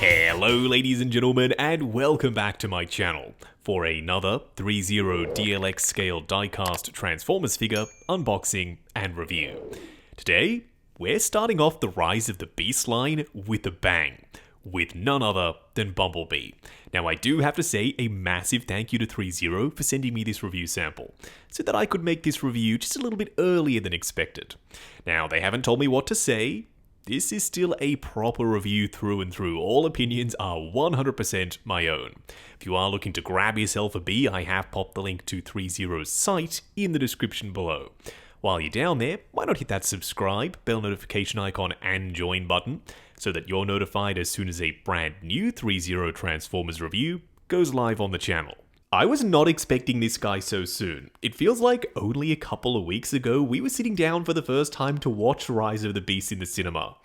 Hello ladies and gentlemen, and welcome back to my channel for another Threezero DLX scale diecast Transformers figure unboxing and review. Today, we're starting off the Rise of the Beast line with a bang, with none other than Bumblebee. Now I do have to say a massive thank you to Threezero for sending me this review sample, so that I could make this review just a little bit earlier than expected. Now they haven't told me what to say. This is still a proper review through and through. All opinions are 100% my own. If you are looking to grab yourself a bee, I have popped the link to Threezero's site in the description below. While you're down there, why not hit that subscribe, bell notification icon and join button so that you're notified as soon as a brand new Threezero Transformers review goes live on the channel. I was not expecting this guy so soon. It feels like only a couple of weeks ago we were sitting down for the first time to watch Rise of the Beast in the cinema.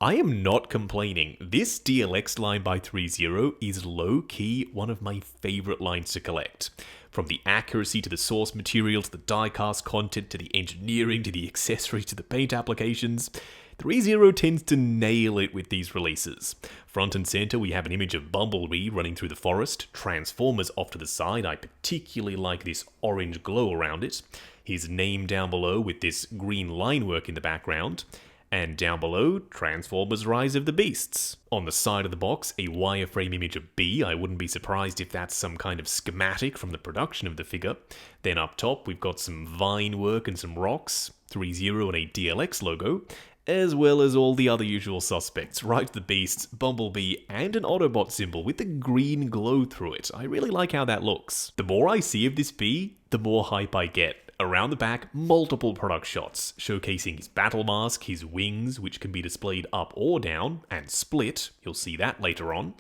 I am not complaining. This DLX line by Threezero is low-key one of my favourite lines to collect. From the accuracy to the source material to the diecast content to the engineering to the accessories to the paint applications, Threezero tends to nail it with these releases. Front and center we have an image of Bumblebee running through the forest, Transformers off to the side. I particularly like this orange glow around it. His name down below with this green line work in the background. And down below, Transformers Rise of the Beasts. On the side of the box, a wireframe image of Bee. I wouldn't be surprised if that's some kind of schematic from the production of the figure. Then up top, we've got some vine work and some rocks, Threezero and a DLX logo, as well as all the other usual suspects, Rise of the Beasts, Bumblebee, and an Autobot symbol with the green glow through it. I really like how that looks. The more I see of this Bee, the more hype I get. Around the back, multiple product shots, showcasing his battle mask, his wings, which can be displayed up or down, and split, you'll see that later on,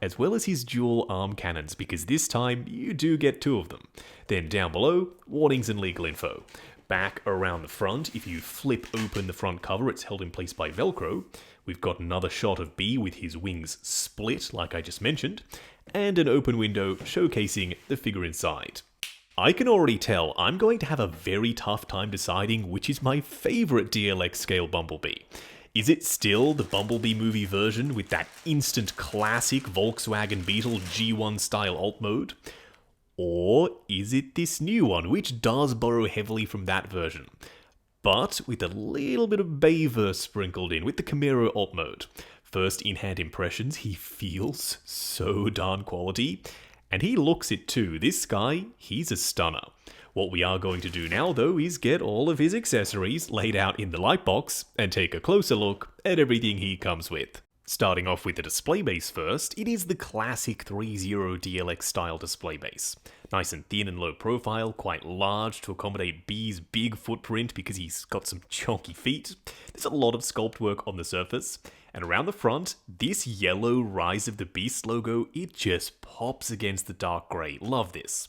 as well as his dual arm cannons, because this time you do get two of them. Then down below, warnings and legal info. Back around the front, if you flip open the front cover, it's held in place by Velcro. We've got another shot of Bee with his wings split, like I just mentioned, and an open window showcasing the figure inside. I can already tell I'm going to have a very tough time deciding which is my favourite DLX scale Bumblebee. Is it still the Bumblebee movie version with that instant classic Volkswagen Beetle G1 style alt mode? Or is it this new one, which does borrow heavily from that version, but with a little bit of Bayverse sprinkled in with the Camaro alt mode? First in-hand impressions, he feels so darn quality. And he looks it too. This guy, he's a stunner. What we are going to do now though is get all of his accessories laid out in the light box and take a closer look at everything he comes with. Starting off with the display base first, it is the classic Threezero DLX style display base. Nice and thin and low profile, quite large to accommodate Bee's big footprint because he's got some chunky feet. There's a lot of sculpt work on the surface. And around the front, this yellow Rise of the Beast logo, it just pops against the dark grey. Love this.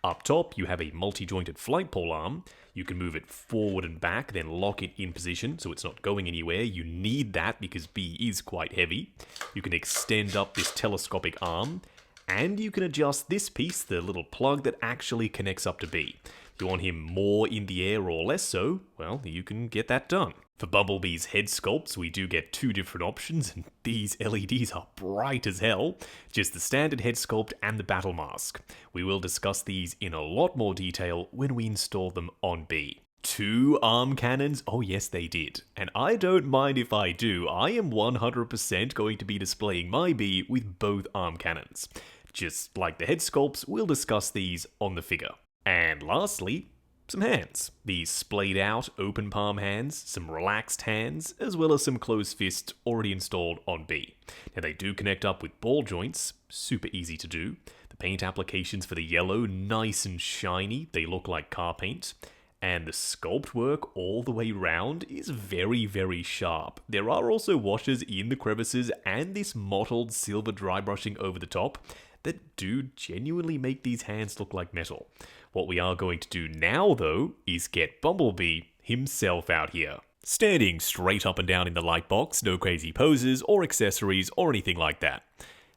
Up top, you have a multi-jointed flight pole arm. You can move it forward and back, then lock it in position so it's not going anywhere. You need that because Bee is quite heavy. You can extend up this telescopic arm, and you can adjust this piece, the little plug that actually connects up to Bee. If you want him more in the air or less so, well, you can get that done. For Bumblebee's head sculpts, we do get two different options, and these LEDs are bright as hell. Just the standard head sculpt and the battle mask. We will discuss these in a lot more detail when we install them on Bee. Two arm cannons? Oh yes they did. And I don't mind if I do. I am 100% going to be displaying my Bee with both arm cannons. Just like the head sculpts, we'll discuss these on the figure. And lastly, some hands. These splayed out open palm hands, some relaxed hands, as well as some closed fists already installed on Bee. Now they do connect up with ball joints, super easy to do. The paint applications for the yellow, nice and shiny, they look like car paint. And the sculpt work all the way round is very, very sharp. There are also washes in the crevices and this mottled silver dry brushing over the top that do genuinely make these hands look like metal. What we are going to do now, though, is get Bumblebee himself out here. Standing straight up and down in the light box, no crazy poses or accessories or anything like that.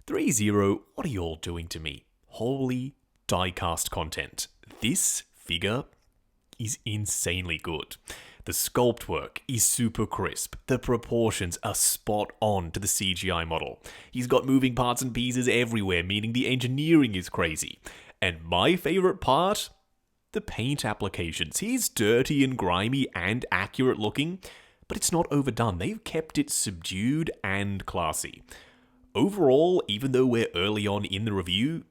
Threezero, what are you all doing to me? Holy diecast content. This figure is insanely good. The sculpt work is super crisp, the proportions are spot on to the CGI model. He's got moving parts and pieces everywhere, meaning the engineering is crazy. And my favourite part? The paint applications. He's dirty and grimy and accurate looking, but it's not overdone. They've kept it subdued and classy. Overall, even though we're early on in the review,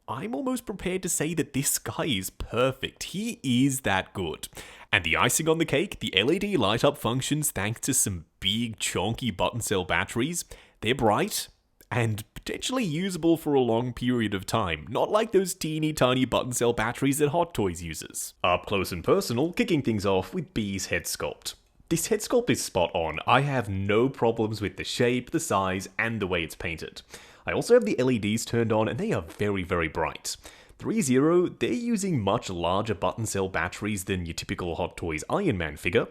I'm almost prepared to say that this guy is perfect. He is that good. And the icing on the cake, the LED light up functions thanks to some big chonky button cell batteries. They're bright and potentially usable for a long period of time, not like those teeny tiny button cell batteries that Hot Toys uses. Up close and personal, kicking things off with Bee's head sculpt. This head sculpt is spot on. I have no problems with the shape, the size, and the way it's painted. I also have the LEDs turned on and they are very, very bright. Threezero, they're using much larger button cell batteries than your typical Hot Toys Iron Man figure,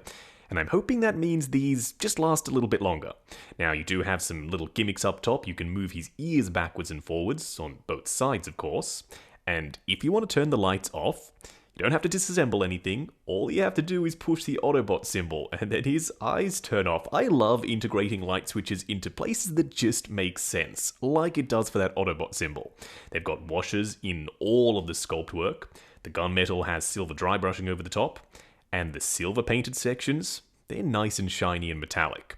and I'm hoping that means these just last a little bit longer. Now, you do have some little gimmicks up top. You can move his ears backwards and forwards, on both sides of course, and if you want to turn the lights off, you don't have to disassemble anything. All you have to do is push the Autobot symbol and then his eyes turn off. I love integrating light switches into places that just make sense, like it does for that Autobot symbol. They've got washers in all of the sculpt work. The gunmetal has silver dry brushing over the top, and the silver painted sections, they're nice and shiny and metallic.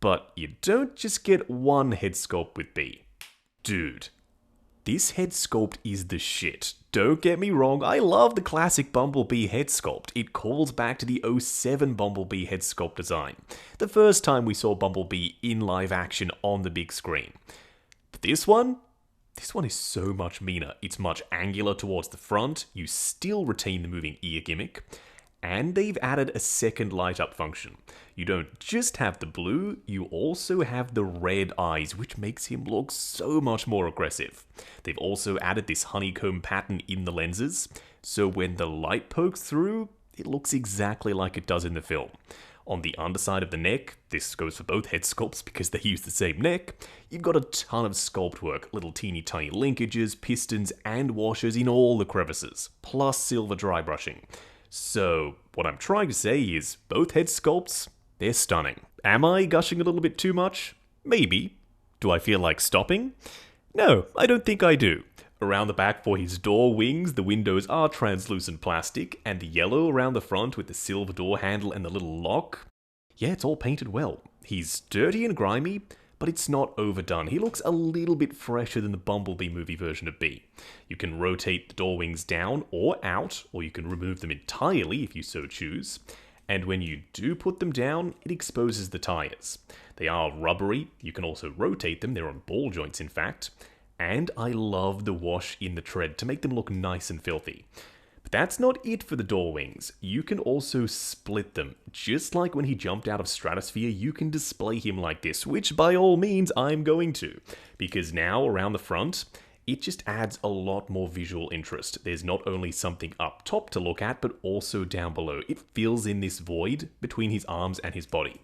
But you don't just get one head sculpt with Bee. Dude, this head sculpt is the shit. Don't get me wrong, I love the classic Bumblebee head sculpt. It calls back to the '07 Bumblebee head sculpt design. The first time we saw Bumblebee in live action on the big screen. But this one is so much meaner. It's much angular towards the front, you still retain the moving ear gimmick, and they've added a second light up function. You don't just have the blue, you also have the red eyes, which makes him look so much more aggressive. They've also added this honeycomb pattern in the lenses, so when the light pokes through, it looks exactly like it does in the film. On the underside of the neck, this goes for both head sculpts because they use the same neck, you've got a ton of sculpt work, little teeny tiny linkages, pistons, and washers in all the crevices, plus silver dry brushing. So, what I'm trying to say is, both head sculpts, they're stunning. Am I gushing a little bit too much? Maybe. Do I feel like stopping? No, I don't think I do. Around the back for his door wings, the windows are translucent plastic, and the yellow around the front with the silver door handle and the little lock, yeah, it's all painted well. He's dirty and grimy, but it's not overdone. He looks a little bit fresher than the Bumblebee movie version of Bee. You can rotate the door wings down or out, or you can remove them entirely if you so choose. And when you do put them down, it exposes the tires. They are rubbery, you can also rotate them, they're on ball joints in fact. And I love the wash in the tread to make them look nice and filthy. But that's not it for the door wings. You can also split them. Just like when he jumped out of Stratosphere, you can display him like this, which by all means I'm going to. Because now, around the front, it just adds a lot more visual interest. There's not only something up top to look at, but also down below. It fills in this void between his arms and his body.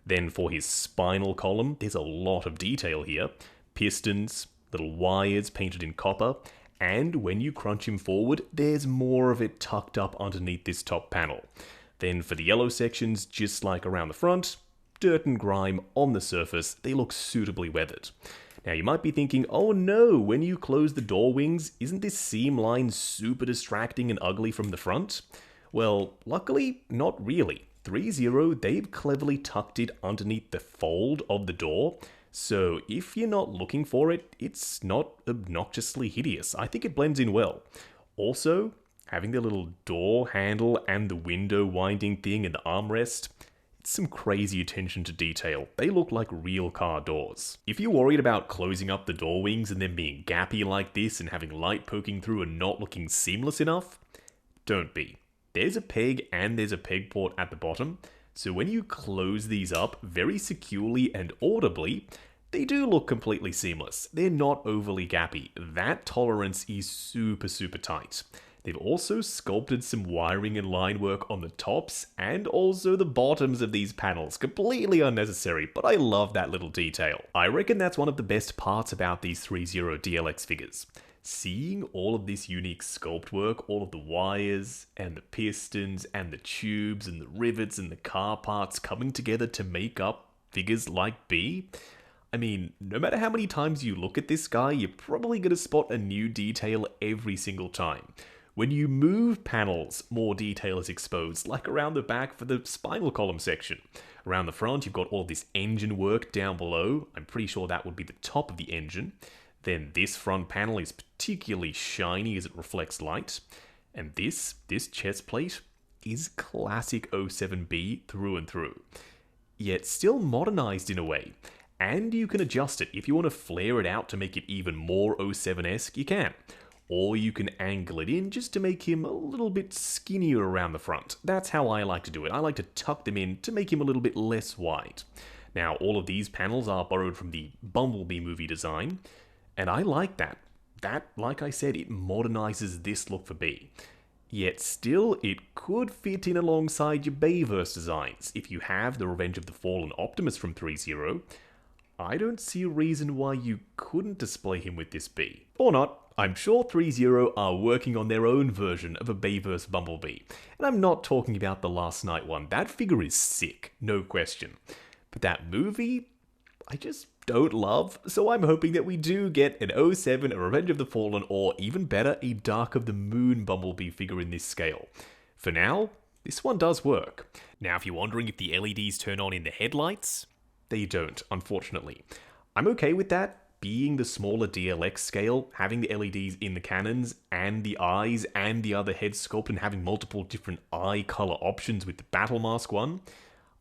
Then for his spinal column, there's a lot of detail here. Pistons, little wires painted in copper, and when you crunch him forward, there's more of it tucked up underneath this top panel. Then for the yellow sections, just like around the front, dirt and grime on the surface, they look suitably weathered. Now you might be thinking, oh no, when you close the door wings, isn't this seam line super distracting and ugly from the front? Well, luckily, not really. Threezero, they've cleverly tucked it underneath the fold of the door, so if you're not looking for it, it's not obnoxiously hideous. I think it blends in well. Also, having the little door handle and the window winding thing and the armrest, it's some crazy attention to detail. They look like real car doors. If you're worried about closing up the door wings and them being gappy like this and having light poking through and not looking seamless enough, don't be. There's a peg and there's a peg port at the bottom, so when you close these up very securely and audibly, they do look completely seamless. They're not overly gappy. That tolerance is super tight. They've also sculpted some wiring and line work on the tops and also the bottoms of these panels. Completely unnecessary, but I love that little detail. I reckon that's one of the best parts about these Threezero DLX figures. Seeing all of this unique sculpt work, all of the wires and the pistons and the tubes and the rivets and the car parts coming together to make up figures like B, I mean, no matter how many times you look at this guy, you're probably going to spot a new detail every single time. When you move panels, more detail is exposed, like around the back for the spinal column section. Around the front, you've got all this engine work down below. I'm pretty sure that would be the top of the engine. Then this front panel is particularly shiny as it reflects light. And this chest plate is classic 07B through and through. Yet still modernized in a way. And you can adjust it. If you want to flare it out to make it even more 07-esque, you can. Or you can angle it in just to make him a little bit skinnier around the front. That's how I like to do it. I like to tuck them in to make him a little bit less wide. Now, all of these panels are borrowed from the Bumblebee movie design, and I like that. That, like I said, it modernizes this look for B. Yet still, it could fit in alongside your Bayverse designs. If you have the Revenge of the Fallen Optimus from Threezero, I don't see a reason why you couldn't display him with this B. Or not. I'm sure Threezero are working on their own version of a Bayverse Bumblebee. And I'm not talking about the Last Night one. That figure is sick, no question. But that movie, I just don't love. So I'm hoping that we do get an 07, a Revenge of the Fallen, or even better, a Dark of the Moon Bumblebee figure in this scale. For now, this one does work. Now, if you're wondering if the LEDs turn on in the headlights, they don't, unfortunately. I'm okay with that. Being the smaller DLX scale, having the LEDs in the cannons, and the eyes, and the other head sculpt, and having multiple different eye color options with the Battle Mask one,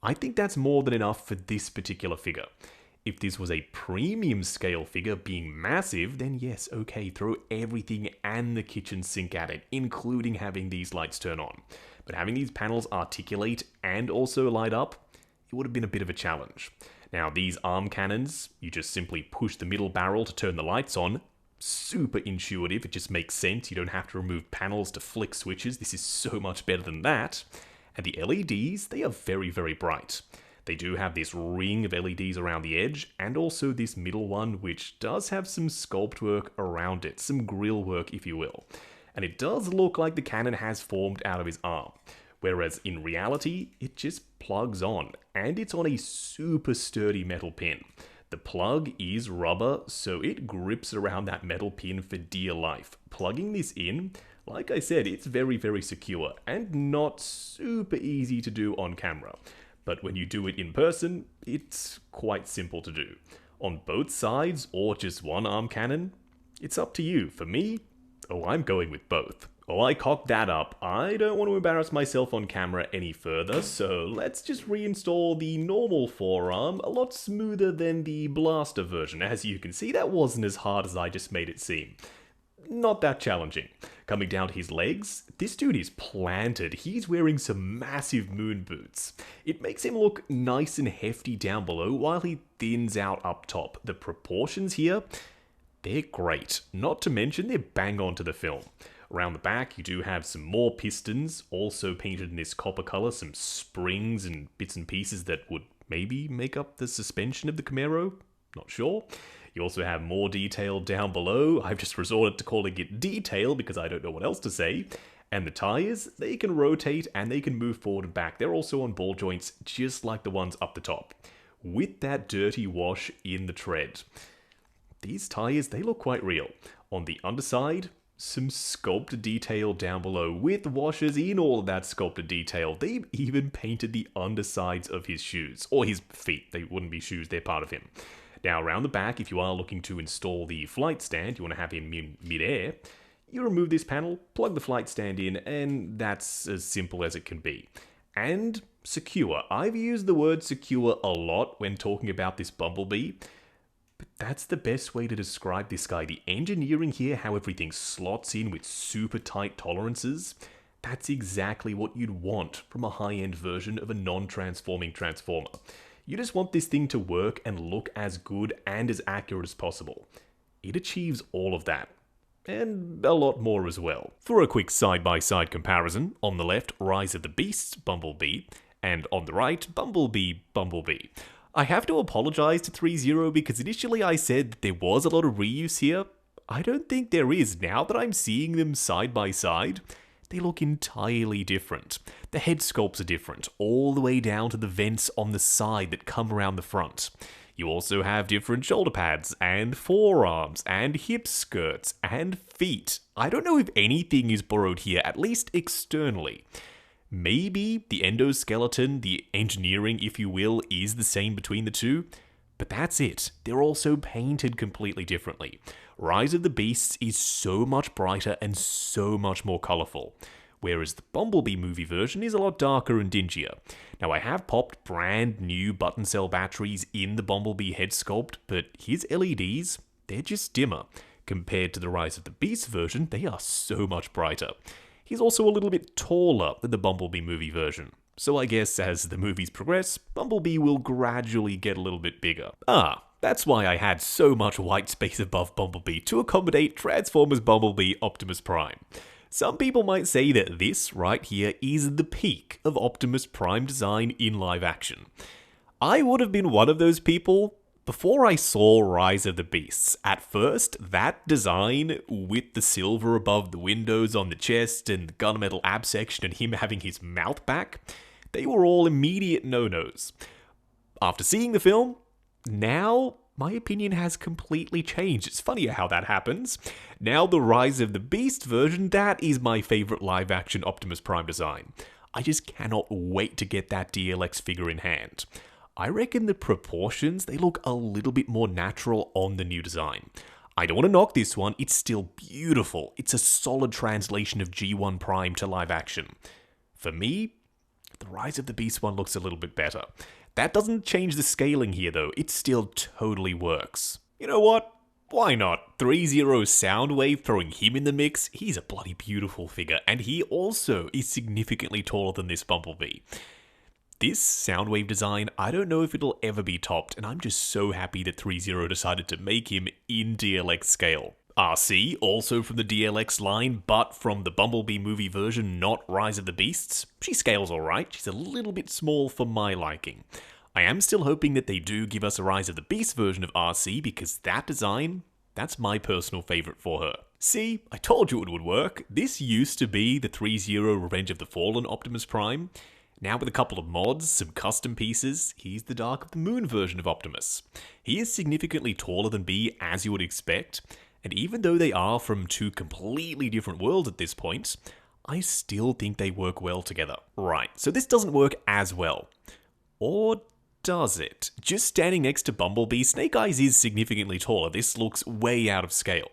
I think that's more than enough for this particular figure. If this was a premium scale figure being massive, then yes, okay, throw everything and the kitchen sink at it, including having these lights turn on. But having these panels articulate and also light up, it would have been a bit of a challenge. Now, these arm cannons, you just simply push the middle barrel to turn the lights on. Super intuitive, it just makes sense. You don't have to remove panels to flick switches. This is so much better than that. And the LEDs, they are very, very bright. They do have this ring of LEDs around the edge, and also this middle one, which does have some sculpt work around it, some grill work, if you will. And it does look like the cannon has formed out of his arm. Whereas in reality, it just plugs on, and it's on a super sturdy metal pin. The plug is rubber, so it grips around that metal pin for dear life. Plugging this in, like I said, it's very, very secure, and not super easy to do on camera. But when you do it in person, it's quite simple to do. On both sides, or just one arm cannon, it's up to you. For me, I'm going with both. I cocked that up. I don't want to embarrass myself on camera any further, so let's just reinstall the normal forearm, a lot smoother than the blaster version. As you can see, that wasn't as hard as I just made it seem. Not that challenging. Coming down to his legs, this dude is planted. He's wearing some massive moon boots. It makes him look nice and hefty down below while he thins out up top. The proportions here, they're great. Not to mention, they're bang on to the film. Around the back, you do have some more pistons, also painted in this copper color, some springs and bits and pieces that would maybe make up the suspension of the Camaro. Not sure. You also have more detail down below. I've just resorted to calling it detail because I don't know what else to say. And the tires, they can rotate and they can move forward and back. They're also on ball joints, just like the ones up the top, with that dirty wash in the tread. These tires, they look quite real. On the underside, some sculpted detail down below with washers in all of that sculpted detail. They've even painted the undersides of his shoes, or his feet. They wouldn't be shoes, they're part of him. Now around the back, if you are looking to install the flight stand, you want to have him in mid-air, you remove this panel, plug the flight stand in, and that's as simple as it can be. And secure. I've used the word secure a lot when talking about this Bumblebee, but that's the best way to describe this guy. The engineering here, how everything slots in with super tight tolerances, that's exactly what you'd want from a high-end version of a non-transforming Transformer. You just want this thing to work and look as good and as accurate as possible. It achieves all of that, and a lot more as well. For a quick side-by-side comparison, on the left, Rise of the Beasts, Bumblebee, and on the right, Bumblebee. I have to apologize to Threezero because initially I said that there was a lot of reuse here. I don't think there is. Now that I'm seeing them side by side, they look entirely different. The head sculpts are different, all the way down to the vents on the side that come around the front. You also have different shoulder pads, and forearms, and hip skirts, and feet. I don't know if anything is borrowed here, at least externally. Maybe the endoskeleton, the engineering, if you will, is the same between the two, but that's it. They're also painted completely differently. Rise of the Beasts is so much brighter and so much more colourful, whereas the Bumblebee movie version is a lot darker and dingier. Now, I have popped brand new button cell batteries in the Bumblebee head sculpt, but his LEDs, they're just dimmer. Compared to the Rise of the Beast version, they are so much brighter. He's also a little bit taller than the Bumblebee movie version. So I guess as the movies progress, Bumblebee will gradually get a little bit bigger. That's why I had so much white space above Bumblebee to accommodate Transformers Bumblebee Optimus Prime. Some people might say that this right here is the peak of Optimus Prime design in live action. I would have been one of those people before I saw Rise of the Beasts. At first, that design with the silver above the windows on the chest and the gunmetal ab section and him having his mouth back, they were all immediate no-nos. After seeing the film, now my opinion has completely changed. It's funny how that happens. Now the Rise of the Beast version, that is my favorite live-action Optimus Prime design. I just cannot wait to get that DLX figure in hand. I reckon the proportions, they look a little bit more natural on the new design. I don't want to knock this one, it's still beautiful. It's a solid translation of G1 Prime to live action. For me, the Rise of the Beast one looks a little bit better. That doesn't change the scaling here though, it still totally works. You know what? Why not? Threezero Soundwave, throwing him in the mix, he's a bloody beautiful figure, and he also is significantly taller than this Bumblebee. This Soundwave design, I don't know if it'll ever be topped, and I'm just so happy that Threezero decided to make him in DLX scale. RC, also from the DLX line, but from the Bumblebee movie version, not Rise of the Beasts. She scales alright, she's a little bit small for my liking. I am still hoping that they do give us a Rise of the Beast version of RC, because that design, that's my personal favourite for her. See, I told you it would work. This used to be the Threezero Revenge of the Fallen Optimus Prime. Now with a couple of mods, some custom pieces, he's the Dark of the Moon version of Optimus. He is significantly taller than Bee, as you would expect, and even though they are from two completely different worlds at this point, I still think they work well together. Right, so this doesn't work as well. Or does it? Just standing next to Bumblebee, Snake Eyes is significantly taller. This looks way out of scale.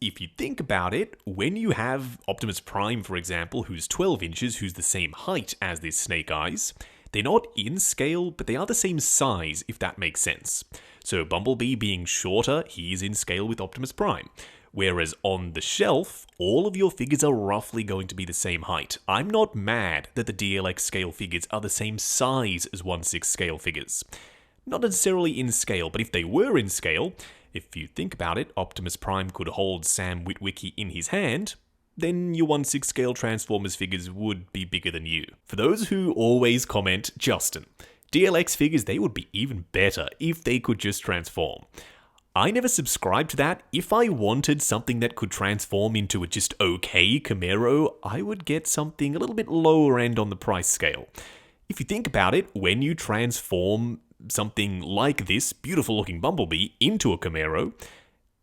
If you think about it, when you have Optimus Prime, for example, who's 12 inches, who's the same height as this Snake Eyes, they're not in scale, but they are the same size, if that makes sense. So Bumblebee being shorter, he's in scale with Optimus Prime. Whereas on the shelf, all of your figures are roughly going to be the same height. I'm not mad that the DLX scale figures are the same size as 1/6 scale figures. Not necessarily in scale, but if they were in scale, if you think about it, Optimus Prime could hold Sam Witwicky in his hand, then your 1/6 scale Transformers figures would be bigger than you. For those who always comment, Justin, DLX figures, they would be even better if they could just transform. I never subscribed to that. If I wanted something that could transform into a just okay Camaro, I would get something a little bit lower end on the price scale. If you think about it, when you transform something like this beautiful looking Bumblebee into a Camaro,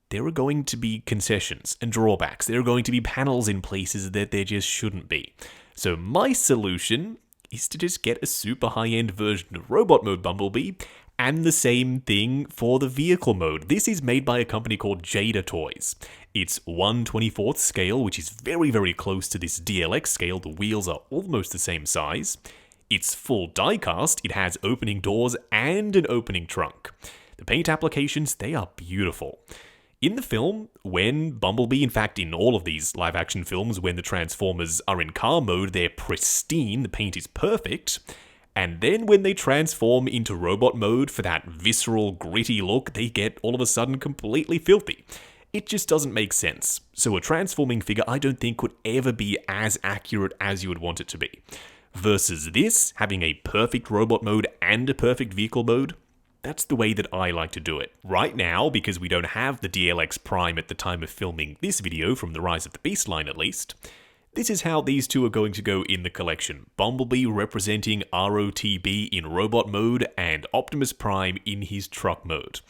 there are going to be concessions and drawbacks. There are going to be panels in places that there just shouldn't be. So my solution is to just get a super high-end version of Robot Mode Bumblebee, and the same thing for the vehicle mode. This is made by a company called Jada Toys. It's 1/24th scale, which is very, very close to this DLX scale. The wheels are almost the same size. It's full diecast, it has opening doors and an opening trunk. The paint applications, they are beautiful. In the film, when Bumblebee, in fact in all of these live-action films, when the Transformers are in car mode, they're pristine, the paint is perfect. And then when they transform into robot mode for that visceral, gritty look, they get all of a sudden completely filthy. It just doesn't make sense. So a transforming figure I don't think could ever be as accurate as you would want it to be. Versus this, having a perfect robot mode and a perfect vehicle mode, That's the way that I like to do it. Right now, because we don't have the DLX Prime at the time of filming this video, from the Rise of the Beast line at least, this is how these two are going to go in the collection. Bumblebee representing ROTB in robot mode and Optimus Prime in his truck mode.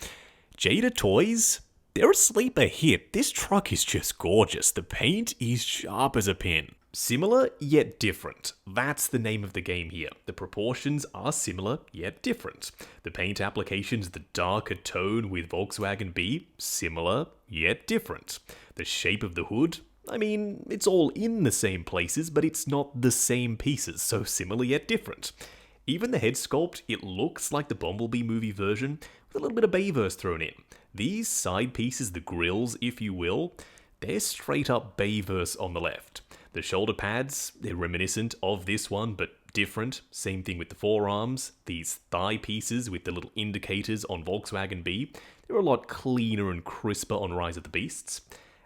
Jada Toys, they're a sleeper hit. This truck is just gorgeous. The paint is sharp as a pin. Similar, yet different. That's the name of the game here. The proportions are similar, yet different. The paint application's the darker tone with Volkswagen B, similar, yet different. The shape of the hood, I mean, it's all in the same places, but it's not the same pieces, so similar yet different. Even the head sculpt, it looks like the Bumblebee movie version, with a little bit of Bayverse thrown in. These side pieces, the grills, if you will, they're straight up Bayverse on the left. The shoulder pads, they're reminiscent of this one, but different. Same thing with the forearms. These thigh pieces with the little indicators on Volkswagen B, they're a lot cleaner and crisper on Rise of the Beasts.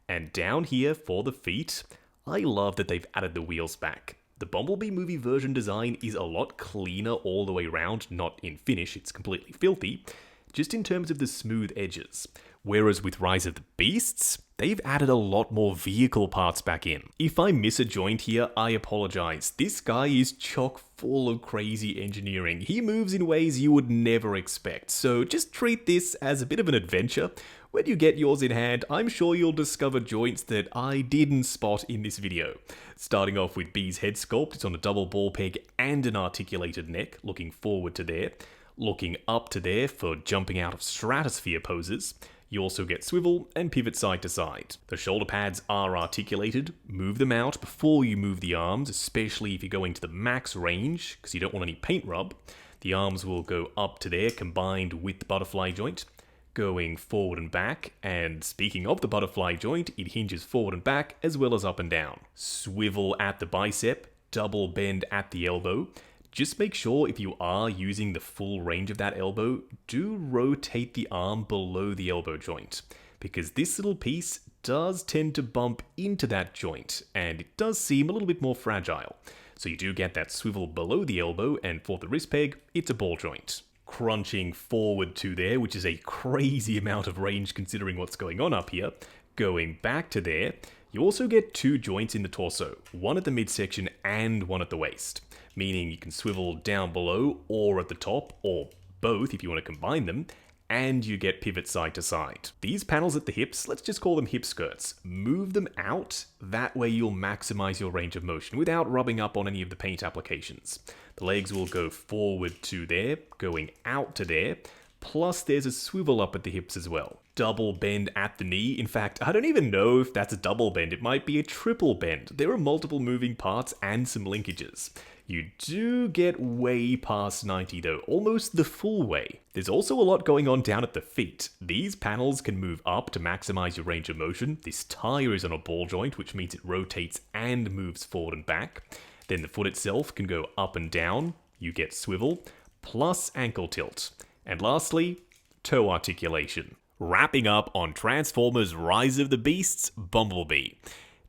And down here for the feet, I love that they've added the wheels back. The Bumblebee movie version design is a lot cleaner all the way around, not in finish, it's completely filthy, just in terms of the smooth edges. Whereas with Rise of the Beasts, they've added a lot more vehicle parts back in. If I miss a joint here, I apologize. This guy is chock full of crazy engineering. He moves in ways you would never expect, so just treat this as a bit of an adventure. When you get yours in hand, I'm sure you'll discover joints that I didn't spot in this video. Starting off with B's head sculpt, it's on a double ball peg and an articulated neck, looking forward to there. Looking up to there for jumping out of stratosphere poses. You also get swivel and pivot side to side. The shoulder pads are articulated. Move them out before you move the arms, especially if you're going to the max range, because you don't want any paint rub. The arms will go up to there, combined with the butterfly joint, going forward and back. And speaking of the butterfly joint, it hinges forward and back, as well as up and down. Swivel at the bicep, double bend at the elbow. Just make sure if you are using the full range of that elbow, do rotate the arm below the elbow joint, because this little piece does tend to bump into that joint, and it does seem a little bit more fragile. So you do get that swivel below the elbow, and for the wrist peg, it's a ball joint. Crunching forward to there, which is a crazy amount of range considering what's going on up here. Going back to there, you also get two joints in the torso, one at the midsection and one at the waist. Meaning you can swivel down below or at the top, or both if you want to combine them, and you get pivot side to side. These panels at the hips, let's just call them hip skirts. Move them out, that way you'll maximize your range of motion without rubbing up on any of the paint applications. The legs will go forward to there, going out to there, plus there's a swivel up at the hips as well. Double bend at the knee. In fact, I don't even know if that's a double bend, it might be a triple bend. There are multiple moving parts and some linkages. You do get way past 90 though, almost the full way. There's also a lot going on down at the feet. These panels can move up to maximize your range of motion. This tire is on a ball joint, which means it rotates and moves forward and back. Then the foot itself can go up and down. You get swivel, plus ankle tilt. And lastly, toe articulation. Wrapping up on Transformers Rise of the Beasts, Bumblebee.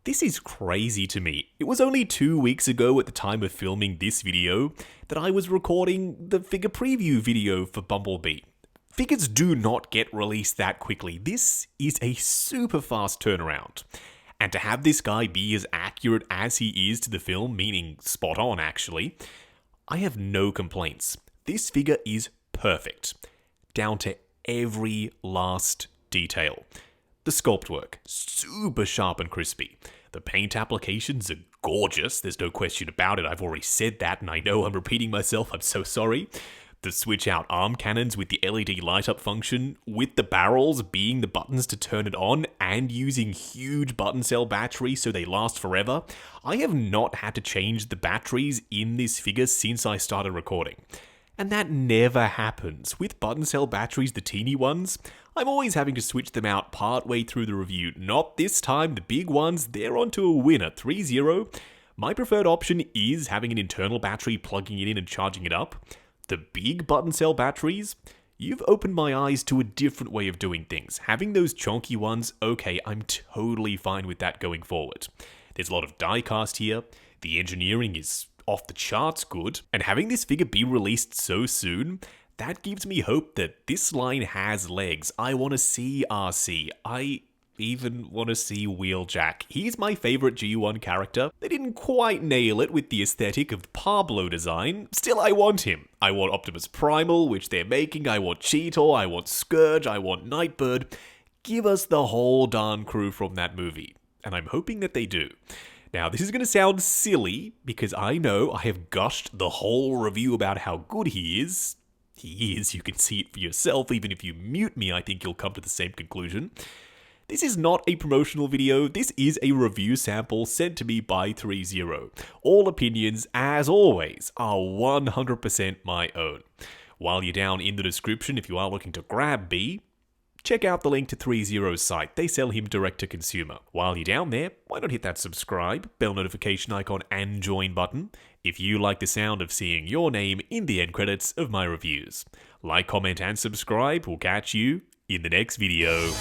This is crazy to me. It was only 2 weeks ago at the time of filming this video that I was recording the figure preview video for Bumblebee. Figures do not get released that quickly. This is a super fast turnaround. And to have this guy be as accurate as he is to the film, meaning spot on actually, I have no complaints. This figure is perfect, down to every last detail. The sculpt work, super sharp and crispy. The paint applications are gorgeous, there's no question about it. I've already said that and I know I'm repeating myself, I'm so sorry. The switch out arm cannons with the LED light up function, with the barrels being the buttons to turn it on and using huge button cell batteries so they last forever. I have not had to change the batteries in this figure since I started recording. And that never happens. With button cell batteries, the teeny ones, I'm always having to switch them out partway through the review. Not this time, the big ones, they're onto a winner, Threezero. My preferred option is having an internal battery, plugging it in and charging it up. The big button cell batteries, you've opened my eyes to a different way of doing things. Having those chunky ones, okay, I'm totally fine with that going forward. There's a lot of die cast here, the engineering is off the charts good, and having this figure be released so soon, that gives me hope that this line has legs. I want to see RC. I even want to see Wheeljack. He's my favorite G1 character. They didn't quite nail it with the aesthetic of the Pablo design. Still, I want him. I want Optimus Primal, which they're making. I want Cheetor. I want Scourge. I want Nightbird. Give us the whole darn crew from that movie. And I'm hoping that they do. Now, this is going to sound silly, because I know I have gushed the whole review about how good he is. He is, you can see it for yourself. Even if you mute me, I think you'll come to the same conclusion. This is not a promotional video, this is a review sample sent to me by Threezero. All opinions, as always, are 100% my own. While you're down in the description, if you are looking to grab B, check out the link to Threezero's site. They sell him direct to consumer. While you're down there, why not hit that subscribe, bell notification icon, and join button if you like the sound of seeing your name in the end credits of my reviews. Like, comment, and subscribe. We'll catch you in the next video.